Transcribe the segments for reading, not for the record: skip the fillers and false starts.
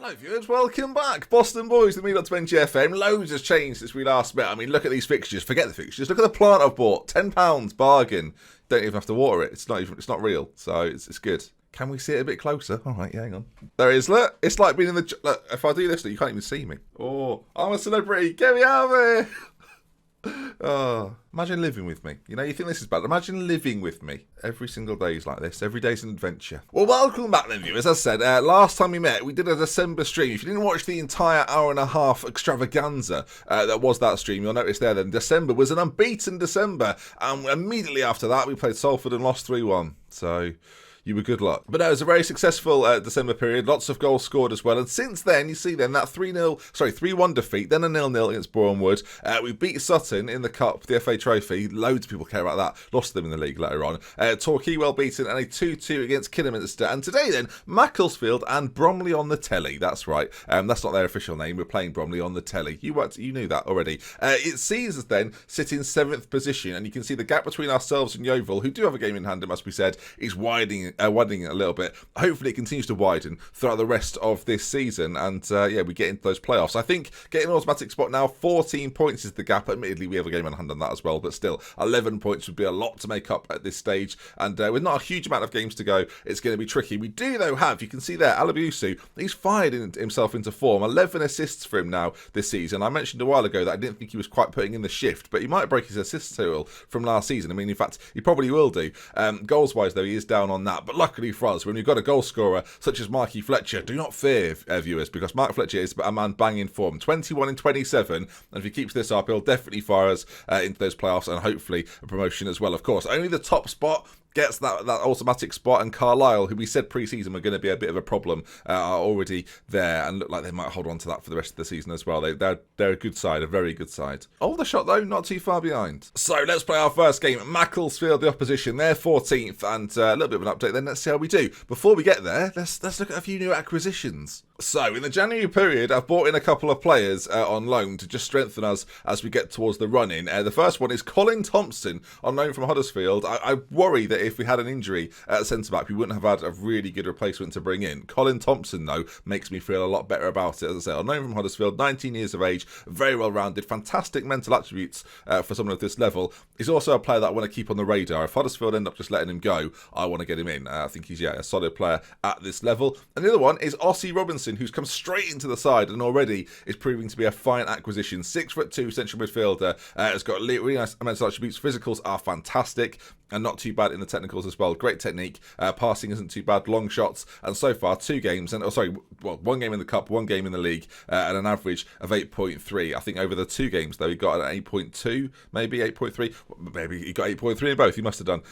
Hello viewers, welcome back. Boston boys, the Me.20 FM. Loads has changed since we last met. I mean, look at these fixtures. Forget the fixtures. Look at the plant I've bought. £10 bargain. Don't even have to water it. It's not real, so it's good. Can we see it a bit closer? All right, yeah, hang on. There it is. Look, it's like being in the. Look, if I do this, you can't even see me. Oh, I'm a celebrity. Get me out of here. Oh, imagine living with me. You know, you think this is bad. Imagine living with me. Every single day is like this. Every day's an adventure. Well, welcome back then, viewers. As I said, last time we met, we did a December stream. If you didn't watch the entire hour and a half extravaganza that was that stream, you'll notice there then December was an unbeaten December. And immediately after that, we played Salford and lost 3-1. So you were good luck. But no, it was a very successful December period. Lots of goals scored as well. And since then, you see then that 3-1 defeat, then a 0-0 against Bromley. We beat Sutton in the Cup, the FA Trophy. Loads of people care about that. Lost them in the league later on. Torquay well beaten and a 2-2 against Kidderminster. And today then, Macclesfield and Bromley on the telly. That's right. That's not their official name. We're playing Bromley on the telly. You knew that already. It sees us then sit in 7th position. And you can see the gap between ourselves and Yeovil, who do have a game in hand, it must be said, is widening it a little bit. Hopefully it continues to widen throughout the rest of this season, and yeah, we get into those playoffs. I think getting an automatic spot now, 14 points is the gap. Admittedly, we have a game in hand on that as well, but still, 11 points would be a lot to make up at this stage, and with not a huge amount of games to go, it's going to be tricky. We do, though, have, you can see there, Alabusu, he's fired himself into form. 11 assists for him now this season. I mentioned a while ago that I didn't think he was quite putting in the shift, but he might break his assist total from last season. I mean, in fact, he probably will do. Goals-wise, though, he is down on that, but luckily for us, when we've got a goal scorer such as Marky Fletcher, do not fear, viewers, because Mark Fletcher is a man banging form. 21 in 27, and if he keeps this up, he'll definitely fire us into those playoffs and hopefully a promotion as well, of course. Only the top spot gets that automatic spot, and Carlisle, who we said pre-season were going to be a bit of a problem, are already there and look like they might hold on to that for the rest of the season as well. They're a good side, a very good side. Oh, the shot though, not too far behind. So let's play our first game. Macclesfield, the opposition, they're 14th, and a little bit of an update then. Let's see how we do. Before we get there, let's look at a few new acquisitions. So, in the January period, I've brought in a couple of players on loan to just strengthen us as we get towards the run-in. The first one is Colin Thompson, on loan from Huddersfield. I worry that if we had an injury at centre-back, we wouldn't have had a really good replacement to bring in. Colin Thompson, though, makes me feel a lot better about it. As I say, on loan from Huddersfield, 19 years of age, very well-rounded, fantastic mental attributes for someone of this level. He's also a player that I want to keep on the radar. If Huddersfield end up just letting him go, I want to get him in. I think he's, a solid player at this level. And the other one is Ossie Robinson, who's come straight into the side and already is proving to be a fine acquisition. 6'2" central midfielder, has got really nice mental attributes. Physicals are fantastic and not too bad in the technicals as well. Great technique. Passing isn't too bad. Long shots, and so far 2 games, and one game in the cup, 1 game in the league, and an average of 8.3. I think over the 2 games though, he got an 8.2, maybe 8.3. Maybe he got 8.3 in both. He must have done,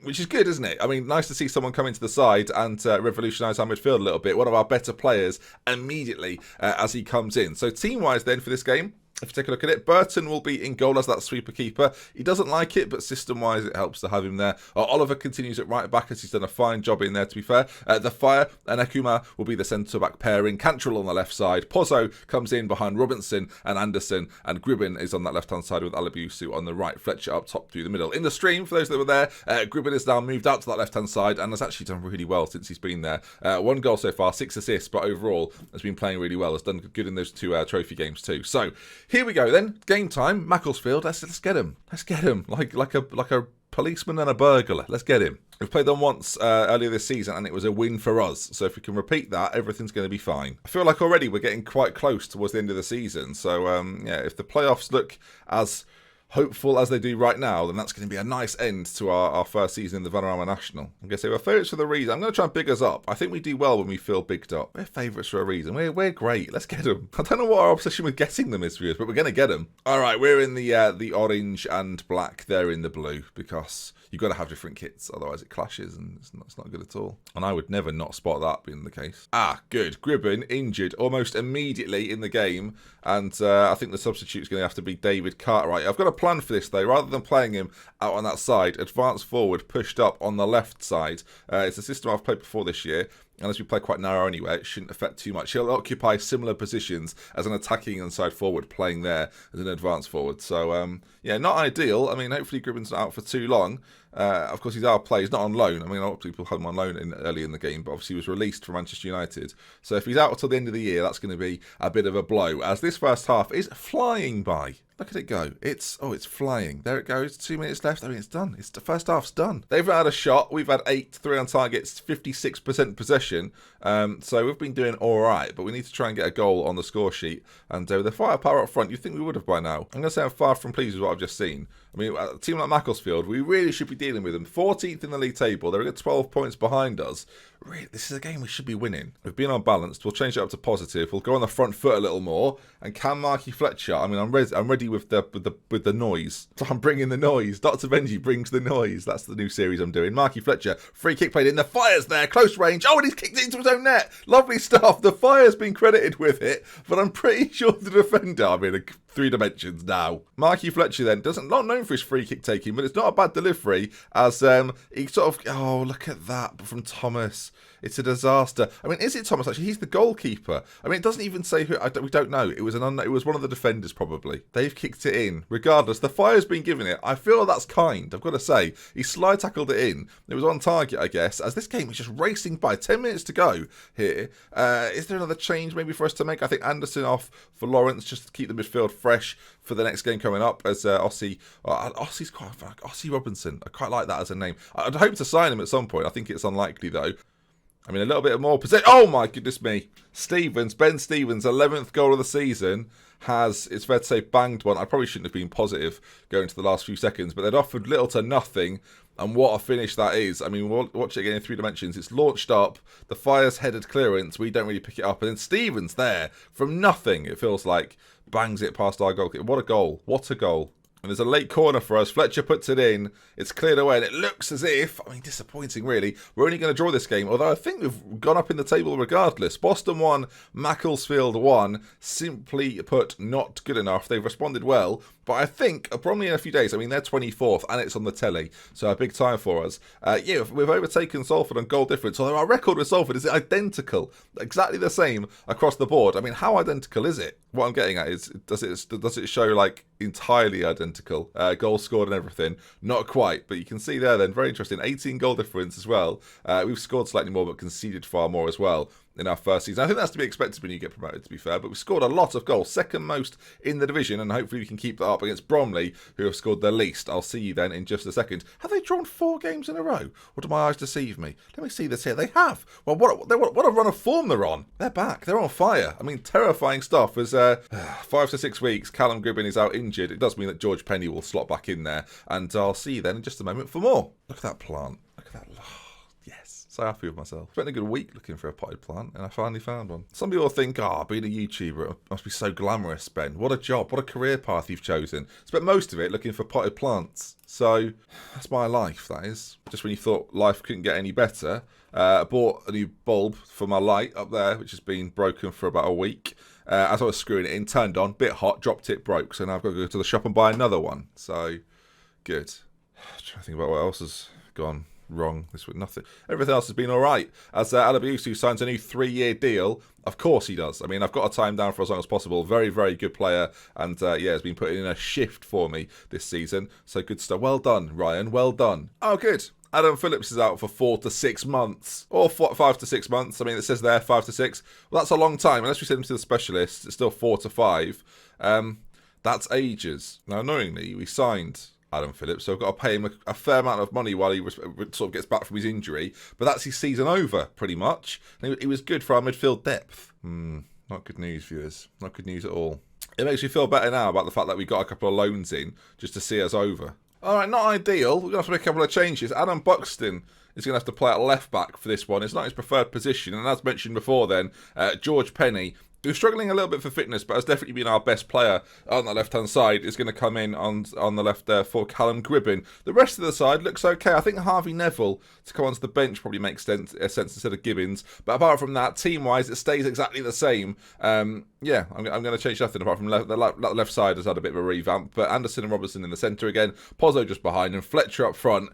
which is good, isn't it? I mean, nice to see someone come into the side and revolutionise our midfield a little bit. One of our better players immediately as he comes in. So team-wise then for this game, if you take a look at it, Burton will be in goal as that sweeper keeper. He doesn't like it, but system-wise, it helps to have him there. Oliver continues at right back as he's done a fine job in there, to be fair. The Fire and Ekuma will be the centre-back pairing. Cantrell on the left side. Pozzo comes in behind Robinson and Anderson, and Gribben is on that left-hand side with Alabusu on the right. Fletcher up top through the middle. In the stream, for those that were there, Gribben has now moved out to that left-hand side and has actually done really well since he's been there. 1 goal so far, 6 assists, but overall has been playing really well. Has done good in those 2 trophy games too. So, here we go then. Game time. Macclesfield. Let's get him. Let's get him. Like a policeman and a burglar. Let's get him. We've played them once earlier this season and it was a win for us. So if we can repeat that, everything's going to be fine. I feel like already we're getting quite close towards the end of the season. So yeah, if the playoffs look as hopeful as they do right now, then that's going to be a nice end to our first season in the Vanarama National. I'm going to say we're favourites for the reason. I'm going to try and big us up. I think we do well when we feel bigged up. We're favourites for a reason. We're great. Let's get them. I don't know what our obsession with getting them is, viewers, but we're going to get them. All right, we're in the orange and black. They're in the blue because you've got to have different kits, otherwise it clashes and it's not good at all. And I would never not spot that being the case. Good. Gribben injured almost immediately in the game, and I think the substitute's going to have to be David Cartwright. I've got a plan for this though. Rather than playing him out on that side, advance forward, pushed up on the left side. It's a system I've played before this year. unless we play quite narrow anyway, it shouldn't affect too much. He'll occupy similar positions as an attacking inside forward, playing there as an advanced forward. So, yeah, not ideal. I mean, hopefully Gribben's not out for too long. Of course, he's out of play. He's not on loan. I mean, a lot of people had him on loan early in the game, but obviously he was released from Manchester United. So if he's out until the end of the year, that's going to be a bit of a blow, as this first half is flying by. Look at it go. It's flying. There it goes. 2 minutes left. I mean, it's done. The first half's done. They've had a shot. We've had 8, 3 on targets, 56% possession. So we've been doing all right, but we need to try and get a goal on the score sheet. And with the firepower up front, you'd think we would have by now. I'm going to say I'm far from pleased with what I've just seen. I mean, a team like Macclesfield, we really should be dealing with them. 14th in the league table. They're a good 12 points behind us. Really, this is a game we should be winning. We've been unbalanced. We'll change it up to positive. We'll go on the front foot a little more. And can Marky Fletcher? I mean, I'm ready with the noise. So I'm bringing the noise. Dr. Benji brings the noise. That's the new series I'm doing. Marky Fletcher, free kick played in. The Fire's there, close range. Oh, and he's kicked it into his own net. Lovely stuff. The Fire's been credited with it, but I'm pretty sure the defender, I mean, 3 dimensions now. Marky Fletcher then not known for his free kick taking, but it's not a bad delivery as he sort of, oh, look at that from Thomas. It's a disaster. I mean, is it Thomas actually? He's the goalkeeper. I mean, it doesn't even say who. We don't know. It was it was one of the defenders probably. They've kicked it in. Regardless, the Fire's been given it. I feel that's kind. I've got to say, he slide tackled it in. It was on target, I guess. As this game is just racing by. 10 minutes to go here. Is there another change maybe for us to make? I think Anderson off for Lawrence just to keep the midfield fresh for the next game coming up. As Ossie's quite Ossie Robinson. I quite like that as a name. I'd hope to sign him at some point. I think it's unlikely though. I mean, a little bit more possession. Oh, my goodness me. Ben Stevens, 11th goal of the season, has, it's fair to say, banged one. I probably shouldn't have been positive going to the last few seconds, but they'd offered little to nothing. And what a finish that is. I mean, we'll watch it again in 3 dimensions. It's launched up. The Fire's headed clearance. We don't really pick it up. And then Stevens there, from nothing, it feels like, bangs it past our goalkeeper. What a goal. What a goal. And there's a late corner for us. Fletcher puts it in. It's cleared away. And it looks as if, I mean, disappointing really. We're only going to draw this game. Although I think we've gone up in the table regardless. Boston 1, Macclesfield 1. Simply put, not good enough. They've responded well. But I think, Bromley in a few days, I mean, they're 24th and it's on the telly. So a big time for us. Yeah, we've overtaken Salford on goal difference. Although our record with Salford is identical. Exactly the same across the board. I mean, how identical is it? What I'm getting at is, does it show like entirely identical? Goals scored and everything. Not quite, but you can see there then, very interesting. 18 goal difference as well. We've scored slightly more, but conceded far more as well in our first season. I think that's to be expected when you get promoted, to be fair, but we scored a lot of goals, second most in the division, and hopefully we can keep that up against Bromley, who have scored the least. I'll see you then in just a second. Have they drawn 4 games in a row? Or do my eyes deceive me? Let me see this here. They have. Well, what a run of form they're on. They're back. They're on fire. I mean, terrifying stuff. As 5 to 6 weeks, Callum Gribben is out injured. It does mean that George Penny will slot back in there, and I'll see you then in just a moment for more. Look at that plant. Look at that. Yes. So happy with myself. Spent a good week looking for a potted plant, and I finally found one. Some people think, being a YouTuber must be so glamorous, Ben. What a job. What a career path you've chosen. Spent most of it looking for potted plants. So, that's my life, that is. Just when you thought life couldn't get any better, I bought a new bulb for my light up there, which has been broken for about a week. As I was screwing it in, turned on, bit hot, dropped it, broke. So now I've got to go to the shop and buy another one. So, good. I'm trying to think about what else has gone wrong this week. Nothing. Everything else has been all right. As Alabiusu signs a new 3-year deal. Of course he does. I mean, I've got to tie him down for as long as possible. Very, very good player. And yeah, has been putting in a shift for me this season. So good stuff. Well done, Ryan. Well done. Oh, good. Adam Phillips is out for 4 to 6 months. Or 5 to 6 months. I mean, it says there 5 to 6. Well, that's a long time. Unless we send him to the specialist, it's still 4 to 5. That's ages. Now, annoyingly, we signed Adam Phillips, so I've got to pay him a fair amount of money while he sort of gets back from his injury. But that's his season over, pretty much. And he was good for our midfield depth. Not good news, viewers. Not good news at all. It makes me feel better now about the fact that we got a couple of loans in just to see us over. All right, not ideal. We're going to have to make a couple of changes. Adam Buxton is going to have to play at left back for this one. It's not his preferred position. And as mentioned before then, George Penny, who's struggling a little bit for fitness, but has definitely been our best player on the left-hand side, is going to come in on the left there for Callum Gribben. The rest of the side looks okay. I think Harvey Neville to come onto the bench probably makes sense instead of Gibbons. But apart from that, team-wise, it stays exactly the same. Yeah, I'm going to change nothing apart from the left side has had a bit of a revamp. But Anderson and Robertson in the centre again. Pozzo just behind and Fletcher up front.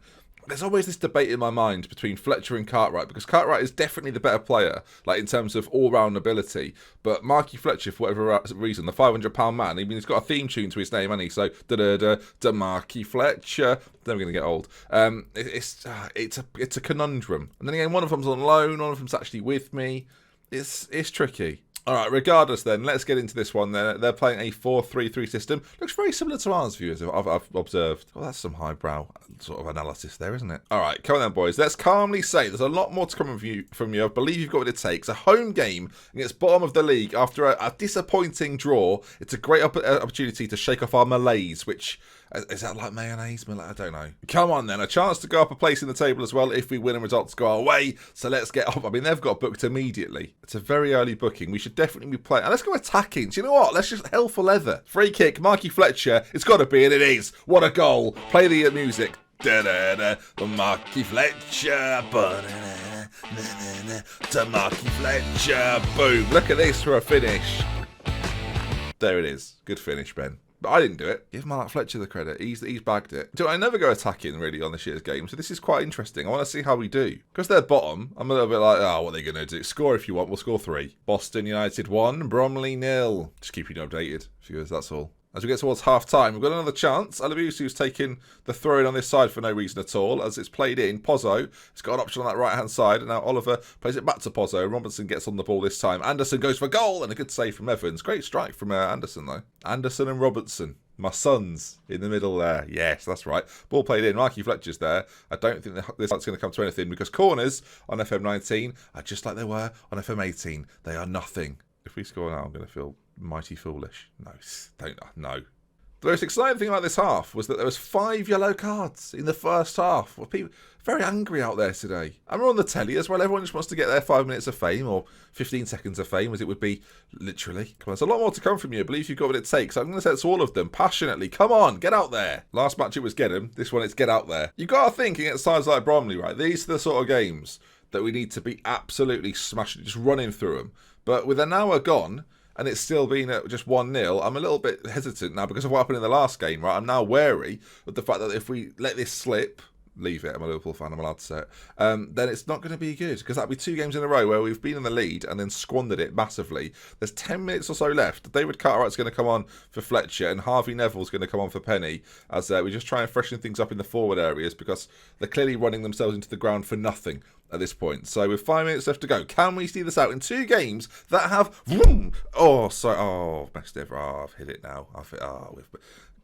there's always this debate in my mind between Fletcher and Cartwright, because Cartwright is definitely the better player, like in terms of all-round ability. But Marky Fletcher, for whatever reason, the £500 man, I mean, he's got a theme tune to his name, hasn't he? So da Marky Fletcher. Never going to get old. It's a conundrum. And then again, one of them's on loan, one of them's actually with me. It's tricky. All right, regardless then, let's get into this one. They're playing a 4-3-3 system. Looks very similar to ours, viewers, I've observed. Well, that's some highbrow sort of analysis there, isn't it? All right, come on then, boys. Let's calmly say there's a lot more to come from you. I believe you've got what it takes. A home game against bottom of the league after a disappointing draw. It's a great opportunity to shake off our malaise, which... Is that like mayonnaise? I don't know. Come on then, a chance to go up a place in the table as well if we win and results go our way. So let's get off. I mean, they've got booked immediately. It's a very early booking. We should definitely be playing. And let's go attacking. Do you know what? Let's just hell for leather. Free kick, Marky Fletcher. It's got to be, and it is. What a goal. Play the music. Da-da-da, the Marky Fletcher. To Marky Fletcher. Boom. Look at this for a finish. There it is. Good finish, Ben. But I didn't do it. Give Mark Fletcher the credit. He's bagged it. I never go attacking, really, on this year's game, so this is quite interesting. I want to see how we do. Because they're bottom, I'm a little bit like, oh, what are they going to do? Score if you want. We'll score 3. Boston United 1, Bromley 0. Just keeping you updated, viewers, that's all. As we get towards half-time, we've got another chance. Alabusu's taking the throw-in on this side for no reason at all. As it's played in, Pozzo has got an option on that right-hand side. And now Oliver plays it back to Pozzo. Robinson gets on the ball this time. Anderson goes for goal, and a good save from Evans. Great strike from Anderson, though. Anderson and Robertson. My sons in the middle there. Yes, that's right. Ball played in. Marky Fletcher's there. I don't think this is going to come to anything because corners on FM19 are just like they were on FM18. They are nothing. If we score now, I'm going to feel... mighty foolish. No. The most exciting thing about this half was that there was 5 yellow cards in the first half. Well, people very angry out there today. And we're on the telly as well. Everyone just wants to get their 5 minutes of fame or 15 seconds of fame, as it would be literally. Come on, there's a lot more to come from you. I believe you've got what it takes. I'm going to say it's all of them passionately. Come on, get out there. Last match it was get him. This one it's get out there. You've got to think against sides like Bromley, right? These are the sort of games that we need to be absolutely smashing, just running through them. But with an hour gone... and it's still been at just 1-0, I'm a little bit hesitant now because of what happened in the last game, right? I'm now wary of the fact that if we let this slip, leave it, I'm a Liverpool fan, I'm allowed to say it, then it's not going to be good because that'll be 2 games in a row where we've been in the lead and then squandered it massively. There's 10 minutes or so left. David Cartwright's going to come on for Fletcher and Harvey Neville's going to come on for Penny as we just try and freshen things up in the forward areas because they're clearly running themselves into the ground for nothing at this point. So with 5 minutes left to go, can we see this out in 2 games that have... messed it. I've hit it now.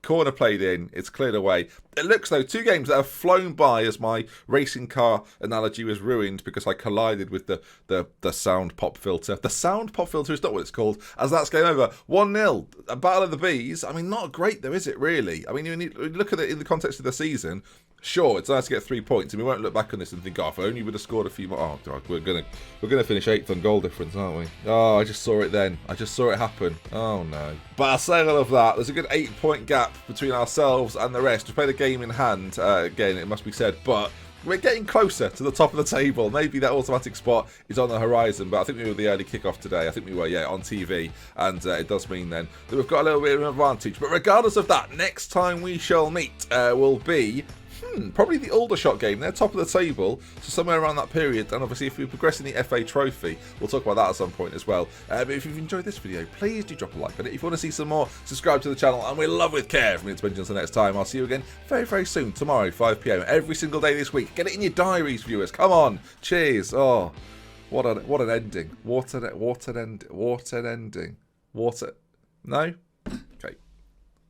Corner played in, it's cleared away. It looks though 2 games that have flown by as my racing car analogy was ruined because I collided with the sound pop filter. The sound pop filter is not what it's called, as that's game over. 1-0, a battle of the bees. I mean, not great though, is it really? I mean, you look at it in the context of the season. Sure, it's nice to get 3 points, and we won't look back on this and think, oh, if I only would have scored a few more. Oh, God, we're gonna finish 8th on goal difference, aren't we? Oh, I just saw it then. I just saw it happen. Oh no. But I'll say all of that. There's a good 8-point gap between ourselves and the rest. We play the game in hand again. It must be said, but we're getting closer to the top of the table. Maybe that automatic spot is on the horizon, but I think we were the early kickoff today. I think we were, on TV, and it does mean then that we've got a little bit of an advantage. But regardless of that, next time we shall meet will be... probably the Aldershot game. They're top of the table, so somewhere around that period. And obviously, if we progress in the FA Trophy, we'll talk about that at some point as well. But if you've enjoyed this video, please do drop a like on it. If you want to see some more, subscribe to the channel, and we'll love with care. From me to Benji until next time, I'll see you again very, very soon. Tomorrow, 5 PM, every single day this week. Get it in your diaries, viewers. Come on. Cheers. Oh, what an ending. What an ending. No.